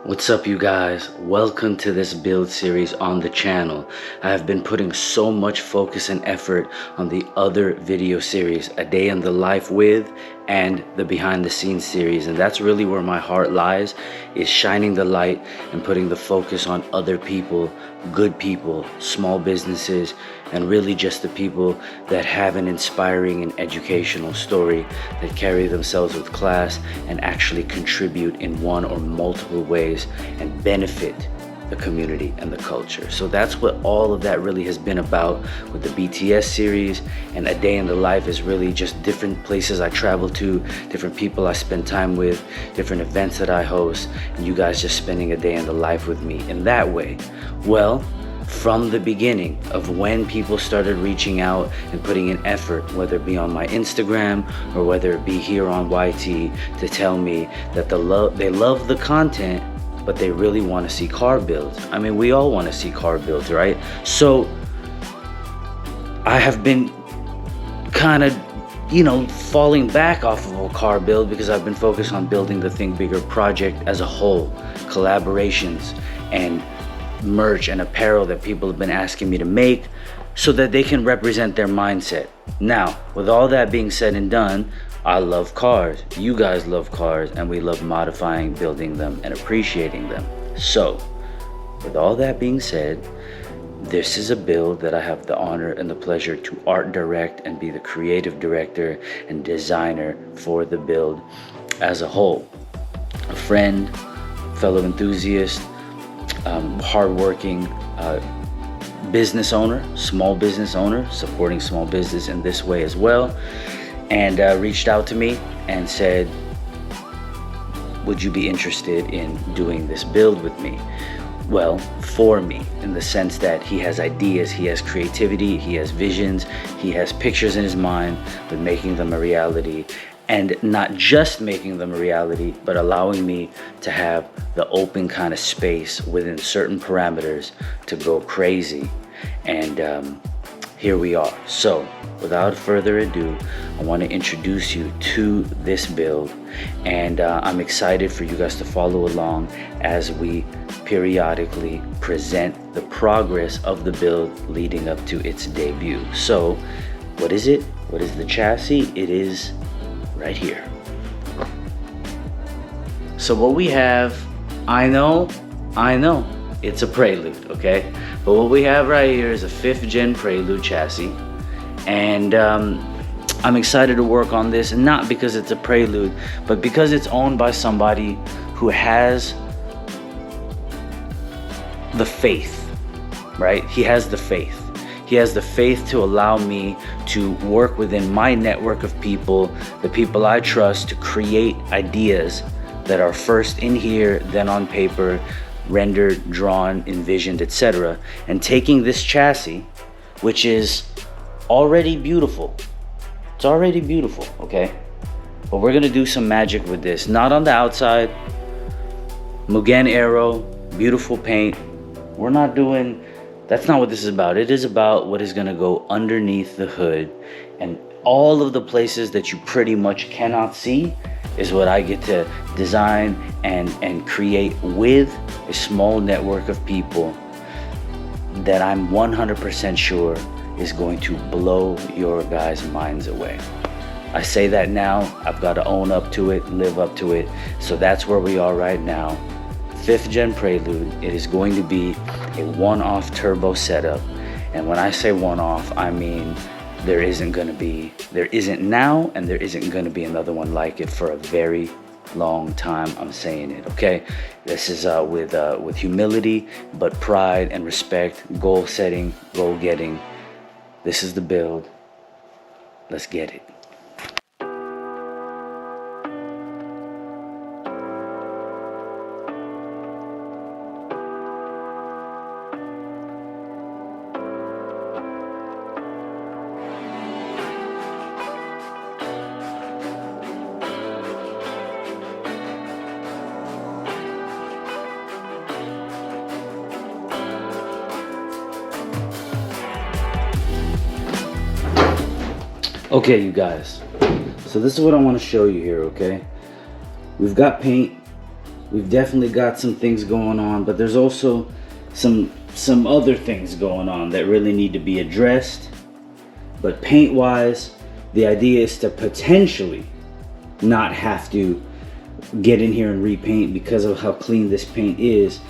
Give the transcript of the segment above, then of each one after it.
What's up, you guys? Welcome to this build series on the channel. I have been putting so much focus and effort on the other video series, A Day in the Life with and the Behind the Scenes series, and that's really where my heart lies, is shining the light and putting the focus on other people, good people, small businesses, and really just the people that have an inspiring and educational story, that carry themselves with class and actually contribute in one or multiple ways and benefit the community and the culture. So that's what all of that really has been about with the BTS series. And A Day in the Life is really just different places I travel to, different people I spend time with, different events that I host, and you guys just spending a day in the life with me in that way. Well, from the beginning of when people started reaching out and putting in effort, whether it be on my Instagram or whether it be here on YT, to tell me that they love the content, but they really want to see car builds. I mean, we all want to see car builds, right? So I have been kind of, falling back off of a car build because I've been focused on building the Think Bigger project as a whole, collaborations and merch and apparel that people have been asking me to make so that they can represent their mindset. Now, with all that being said and done, I love cars, you guys love cars, and we love modifying, building them, and appreciating them. So, with all that being said, this is a build that I have the honor and the pleasure to art direct and be the creative director and designer for the build as a whole. A friend, fellow enthusiast, hardworking business owner, small business owner, supporting small business in this way as well, and reached out to me and said, would you be interested in doing this build with me? Well, for me, in the sense that he has ideas, he has creativity, he has visions, he has pictures in his mind, but making them a reality. And not just making them a reality, but allowing me to have the open kind of space within certain parameters to go crazy. And here we are. So without further ado, I want to introduce you to this build. And I'm excited for you guys to follow along as we periodically present the progress of the build leading up to its debut. So what is it? What is the chassis? It is right here. So what we have, I know, it's a Prelude, okay? But what we have right here is a 5th gen Prelude chassis. And I'm excited to work on this, and not because it's a Prelude, but because it's owned by somebody who has the faith, right? He has the faith. He has the faith to allow me to work within my network of people, the people I trust, to create ideas that are first in here, then on paper, rendered, drawn, envisioned, etc. And taking this chassis, which is already beautiful. It's already beautiful, okay? But we're gonna do some magic with this. Not on the outside. Mugen Aero, beautiful paint. We're not doing, that's not what this is about. It is about what is gonna go underneath the hood, and all of the places that you pretty much cannot see is what I get to design and create with a small network of people that I'm 100% sure is going to blow your guys' minds away. I say that now, I've got to own up to it, live up to it. So that's where we are right now. 5th gen Prelude. It is going to be a one-off turbo setup. And when I say one-off, I mean there isn't now, and there isn't going to be another one like it for a very long time. I'm saying it, okay? This is with humility, but pride and respect, goal setting, goal getting. This is the build. Let's get it. Okay, you guys, so this is what I want to show you here, okay? We've got paint, we've definitely got some things going on, but there's also some other things going on that really need to be addressed. But paint wise, the idea is to potentially not have to get in here and repaint because of how clean this paint is.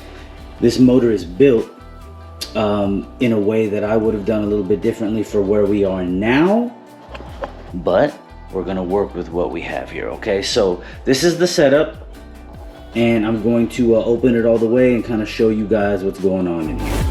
This motor is built in a way that I would have done a little bit differently for where we are now, but we're gonna work with what we have here. Okay, so this is the setup, and I'm going to open it all the way and kind of show you guys what's going on in here.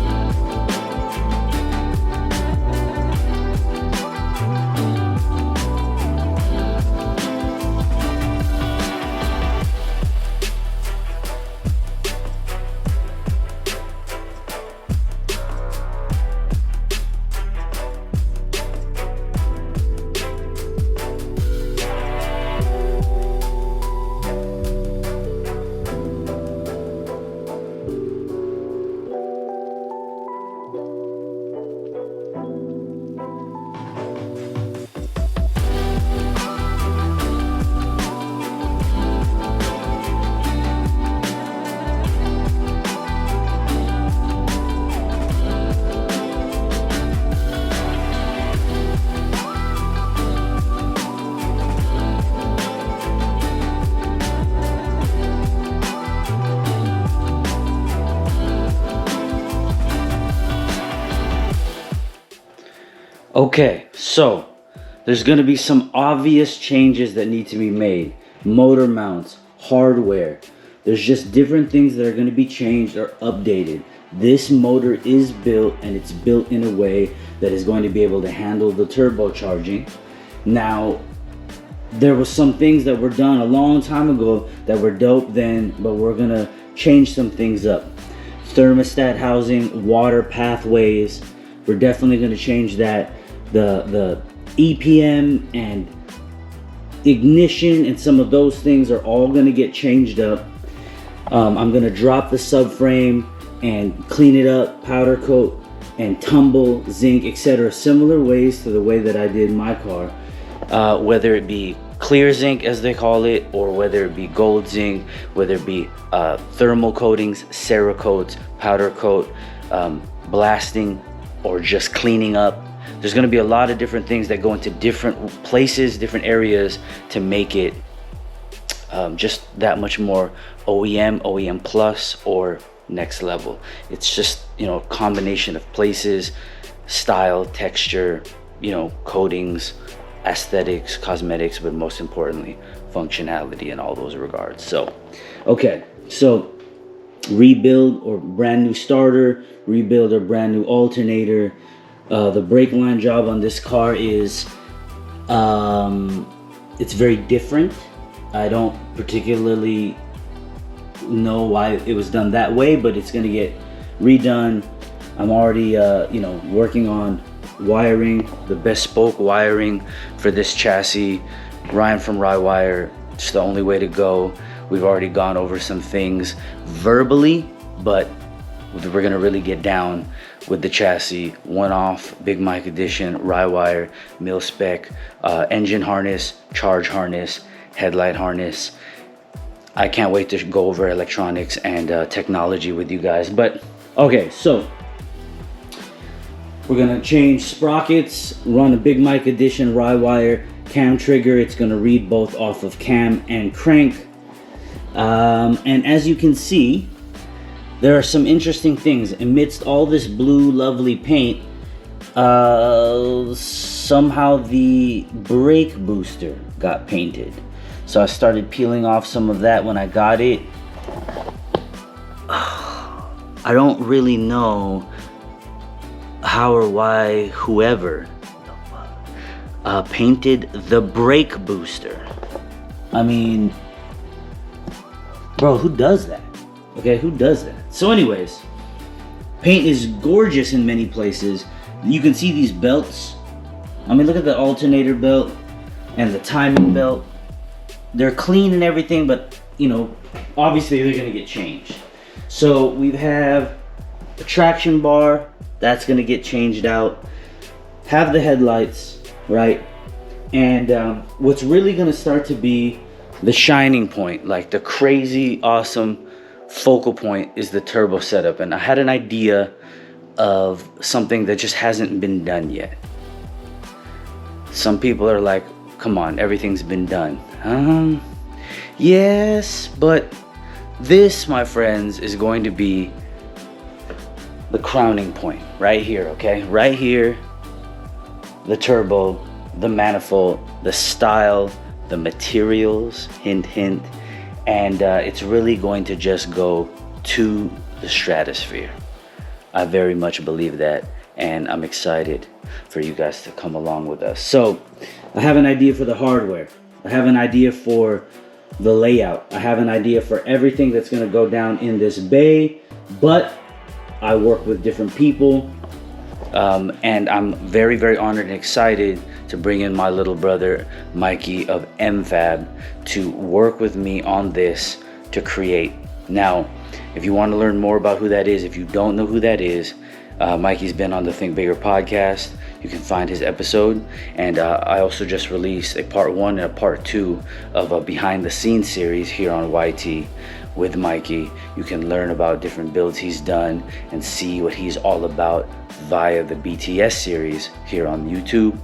Okay, so there's going to be some obvious changes that need to be made. Motor mounts, hardware. There's just different things that are going to be changed or updated. This motor is built, and it's built in a way that is going to be able to handle the turbocharging. Now, there was some things that were done a long time ago that were dope then, but we're going to change some things up. Thermostat housing, water pathways, we're definitely going to change that. The EPM and ignition and some of those things are all going to get changed up. I'm going to drop the subframe and clean it up, powder coat and tumble, zinc, etc. Similar ways to the way that I did my car. Whether it be clear zinc as they call it, or whether it be gold zinc, whether it be thermal coatings, Cerakotes, powder coat, blasting, or just cleaning up. There's going to be a lot of different things that go into different places, different areas to make it just that much more OEM plus, or next level. It's just, you know, a combination of places, style, texture, you know, coatings, aesthetics, cosmetics, but most importantly, functionality in all those regards. So, okay, so rebuild or brand new starter, rebuild or brand new alternator. The brake line job on this car is, it's very different. I don't particularly know why it was done that way, but it's gonna get redone. I'm already, you know, working on wiring, the bespoke wiring for this chassis. Ryan from Rywire, it's the only way to go. We've already gone over some things verbally, but we're gonna really get down with the chassis. One off, Big Mike edition, Rywire, mil spec, engine harness, charge harness, headlight harness. I can't wait to go over electronics and technology with you guys. But okay, so we're gonna change sprockets, run a Big Mike edition Rywire cam trigger. It's gonna read both off of cam and crank. And as you can see, there are some interesting things. Amidst all this blue lovely paint, somehow the brake booster got painted. So I started peeling off some of that when I got it. I don't really know how or why whoever painted the brake booster. I mean, bro, who does that? Okay, who does that? So anyways, paint is gorgeous in many places. You can see these belts. I mean, look at the alternator belt and the timing belt. They're clean and everything, but you know, obviously they're gonna get changed. So we have a traction bar, that's gonna get changed out. Have the headlights, right? And what's really gonna start to be the shining point, like the crazy awesome focal point is the turbo setup, and I had an idea of something that just hasn't been done yet. Some people are like, come on, everything's been done. Yes, but this, my friends, is going to be the crowning point right here, okay? Right here, the turbo, the manifold, the style, the materials, hint, hint, and it's really going to just go to the stratosphere. I very much believe that, and I'm excited for you guys to come along with us. So I have an idea for the hardware. I have an idea for the layout. I have an idea for everything that's going to go down in this bay, but I work with different people, and I'm very, very honored and excited to bring in my little brother Mikey of M-FAB to work with me on this to create. Now, if you want to learn more about who that is, if you don't know who that is, Mikey's been on the Think Bigger podcast. You can find his episode, and I also just released a part 1 and a part 2 of a behind the scenes series here on YT with Mikey. You can learn about different builds he's done and see what he's all about via the BTS series here on YouTube,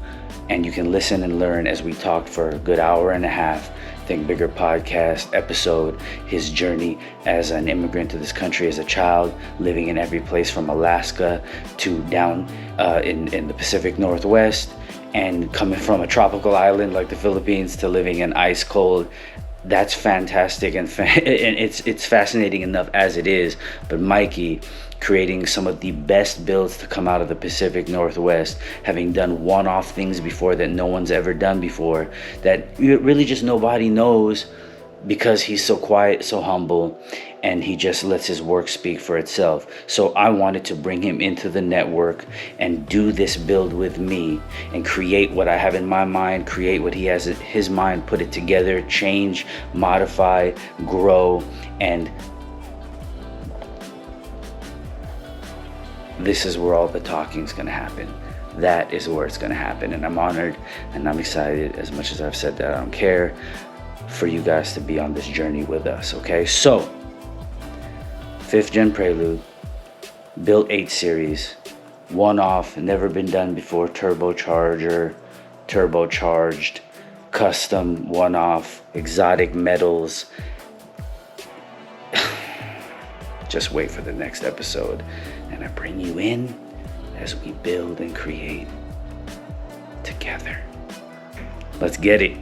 and you can listen and learn as we talked for a good hour and a half. Think Bigger podcast episode, his journey as an immigrant to this country as a child, living in every place from Alaska to down in the Pacific Northwest, and coming from a tropical island like the Philippines to living in ice cold. That's fantastic, and it's fascinating enough as it is. But Mikey creating some of the best builds to come out of the Pacific Northwest, having done one-off things before that no one's ever done before, that really just nobody knows, because he's so quiet, so humble, and he just lets his work speak for itself. So I wanted to bring him into the network and do this build with me and create what I have in my mind, create what he has in his mind, put it together, change, modify, grow, and this is where all the talking is going to happen. That is where it's going to happen, and I'm honored and I'm excited. As much as I've said that I don't care, for you guys to be on this journey with us. Okay, so 5th gen Prelude, built 8 series, one-off, never been done before, turbocharger, turbocharged, custom, one-off, exotic metals. Just wait for the next episode, and I bring you in as we build and create together. Let's get it.